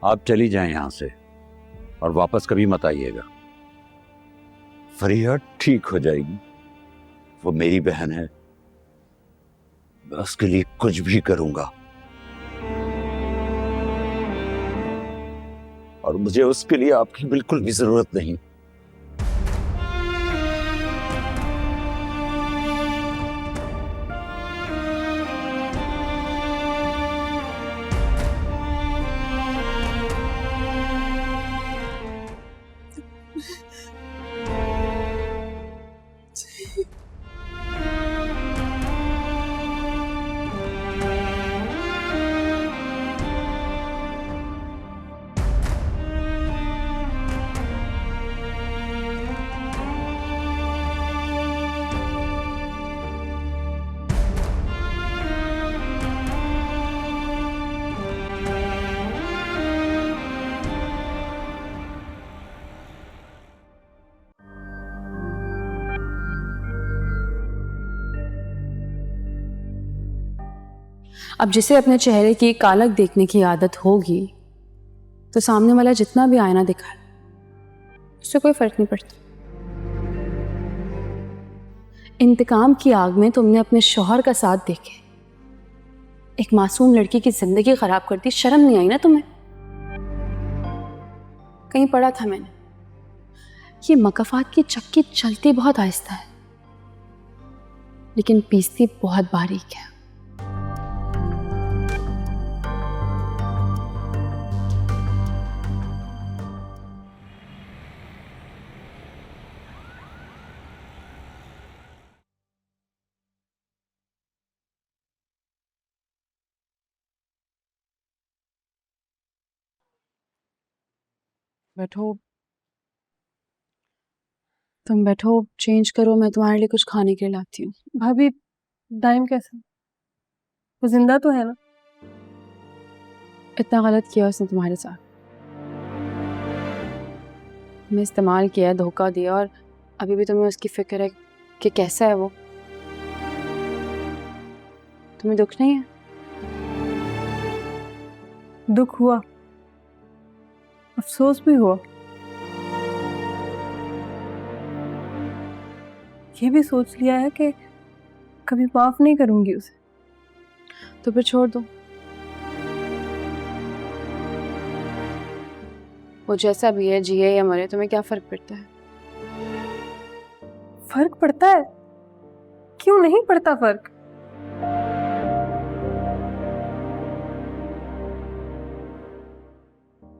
आप चली जाएं यहाँ से और वापस कभी मत आइएगा। फरीहा ठीक हो जाएगी, वो मेरी बहन है, मैं उसके लिए कुछ भी करूंगा और मुझे उसके लिए आपकी बिल्कुल भी जरूरत नहीं। अब जिसे अपने चेहरे की कालक देखने की आदत होगी तो सामने वाला जितना भी आईना दिखाए उससे कोई फर्क नहीं पड़ता। इंतकाम की आग में तुमने अपने शौहर का साथ देके एक मासूम लड़की की जिंदगी खराब कर दी। शर्म नहीं आई ना तुम्हें? कहीं पढ़ा था मैंने, ये मकफात की चक्की चलती बहुत आहिस्ता है लेकिन पीसती बहुत बारीक है। बैठो, तुम बैठो, चेंज करो, मैं तुम्हारे लिए कुछ खाने के लिए लाती हूँ। भाभी, दाइम कैसा? वो जिंदा तो है ना? इतना गलत किया उसने तुम्हारे साथ, तुम्हें इस्तेमाल किया, धोखा दिया और अभी भी तुम्हें उसकी फिक्र है कि कैसा है वो। तुम्हें दुख नहीं है? दुख हुआ, अफसोस भी हुआ, ये भी सोच लिया है कि कभी माफ नहीं करूंगी उसे। तो फिर छोड़ दो, वो जैसा भी है, जिए या मरे, तुम्हें क्या फर्क पड़ता है? फर्क पड़ता है, क्यों नहीं पड़ता फर्क?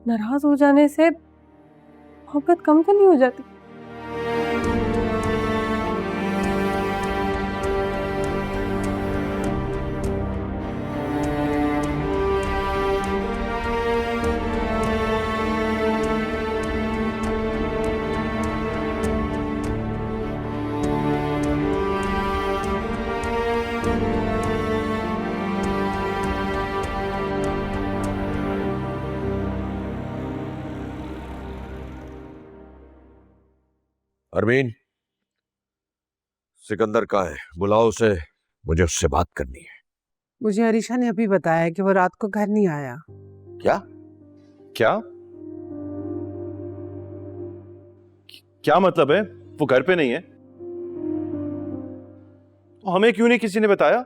नाराज हो जाने से मोहब्बत कम तो नहीं हो जाती? अरमीन, सिकंदर कहाँ है? बुलाओ उसे, मुझे उससे बात करनी है। मुझे अरीशा ने अभी बताया कि वो रात को घर नहीं आया। क्या? क्या क्या मतलब है? वो घर पे नहीं है? हमें क्यों नहीं किसी ने बताया?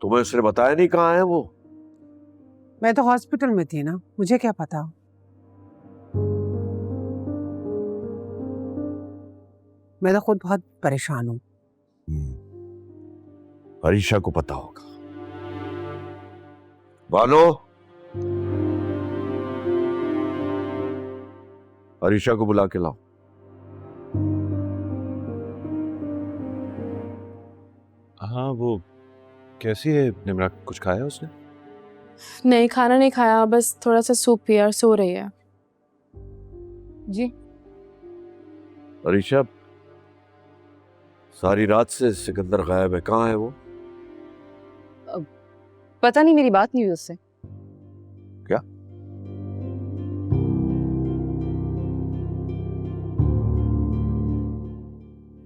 तुम्हें उसने बताया नहीं कहाँ है वो? मैं तो हॉस्पिटल में थी ना, मुझे क्या पता। मैं तो खुद बहुत परेशान हूँ। अरीशा को पता होगा। बानो, अरीशा को बुला के लाओ। हाँ, वो कैसी है निम्रा? कुछ खाया उसने? नहीं, खाना नहीं खाया, बस थोड़ा सा सूप पिया और सो रही है। जी अरीशा, सारी रात से सिकंदर गायब है, कहाँ है वो? पता नहीं, मेरी बात नहीं हुई उससे। क्या?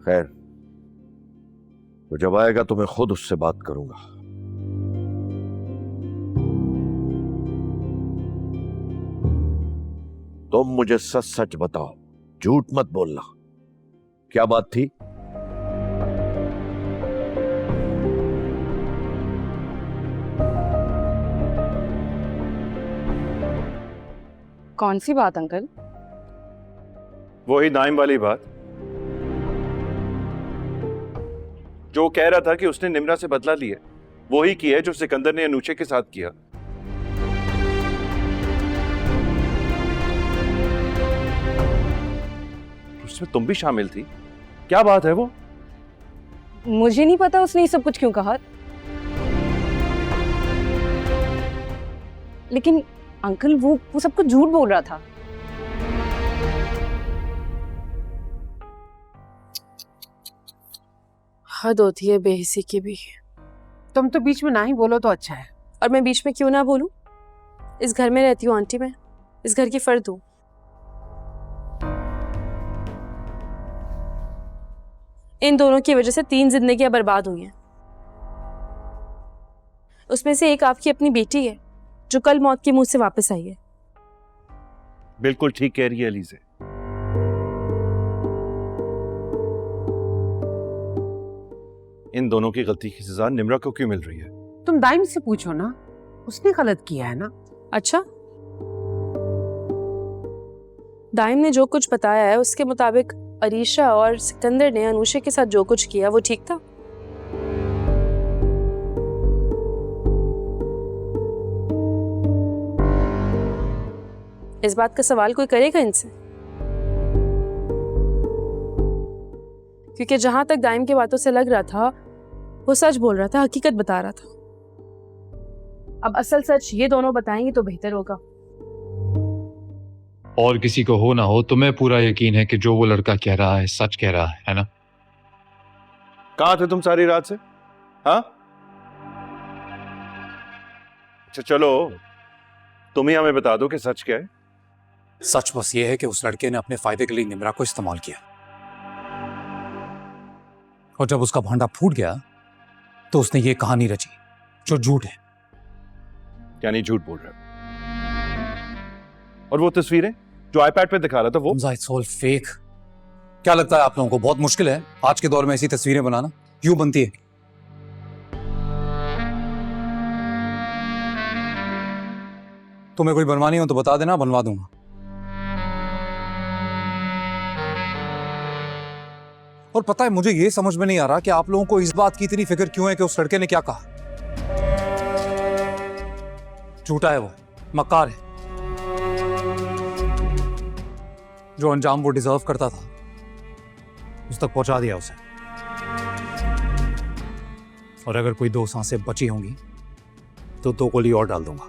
खैर, वो जब आएगा तो मैं खुद उससे बात करूंगा। तुम मुझे सच सच बताओ, झूठ मत बोलना। क्या बात थी? कौन सी बात अंकल? वही नाइम वाली बात, जो कह रहा था कि उसने निम्रा से बदला लिया, वही किया है जो सिकंदर ने अनूशे के साथ किया। उसमें तुम भी शामिल थी। क्या बात है वो? मुझे नहीं पता उसने ये सब कुछ क्यों कहा, लेकिन अंकल वो सब कुछ झूठ बोल रहा था। हद होती है बेहिसी की भी। तुम तो बीच में ना ही बोलो तो अच्छा है। और मैं बीच में क्यों ना बोलूं? इस घर में रहती हूँ आंटी, मैं इस घर की फर्द हूँ। इन दोनों की वजह से 3 जिंदगियां बर्बाद हुई हैं। उसमें से एक आपकी अपनी बेटी है जो कल मौत के मुंह से वापस आई है। बिल्कुल ठीक कह रही है अलीज़े। इन दोनों की गलती की सजा निम्रा को क्यों मिल रही है? तुम दाइम से पूछो ना, उसने गलत किया है ना। अच्छा, दाइम ने जो कुछ बताया है उसके मुताबिक अरीशा और सिकंदर ने अनूशे के साथ जो कुछ किया वो ठीक था। इस बात का सवाल कोई करेगा इनसे? क्योंकि जहां तक दाइम की बातों से लग रहा था वो सच बोल रहा था, हकीकत बता रहा था। अब असल सच ये दोनों बताएंगे तो बेहतर होगा। और किसी को हो ना हो, तुम्हें पूरा यकीन है कि जो वो लड़का कह रहा है सच कह रहा है ना? कहां थे तुम सारी रात से? हाँ, अच्छा चलो तुम ही हमें बता दो कि सच क्या है। सच बस ये है कि उस लड़के ने अपने फायदे के लिए निम्रा को इस्तेमाल किया, और जब उसका भांडा फूट गया तो उसने ये कहानी रची जो झूठ है। यानी झूठ बोल रहे हो? और वो तस्वीरें जो आईपैड पे दिखा रहा था वो? It's all fake. क्या लगता है आप लोगों को बहुत मुश्किल है आज के दौर में ऐसी तस्वीरें बनाना? क्यों बनती है? तुम्हें कोई बनवानी हो तो बता देना, बनवा दूंगा। और पता है, मुझे ये समझ में नहीं आ रहा कि आप लोगों को इस बात की इतनी फिक्र क्यों है कि उस लड़के ने क्या कहा। झूठा है वो, मक्कार है। जो अंजाम वो डिजर्व करता था उस तक पहुंचा दिया उसे। और अगर कोई 2 सांसें बची होंगी तो 2 गोली और डाल दूंगा।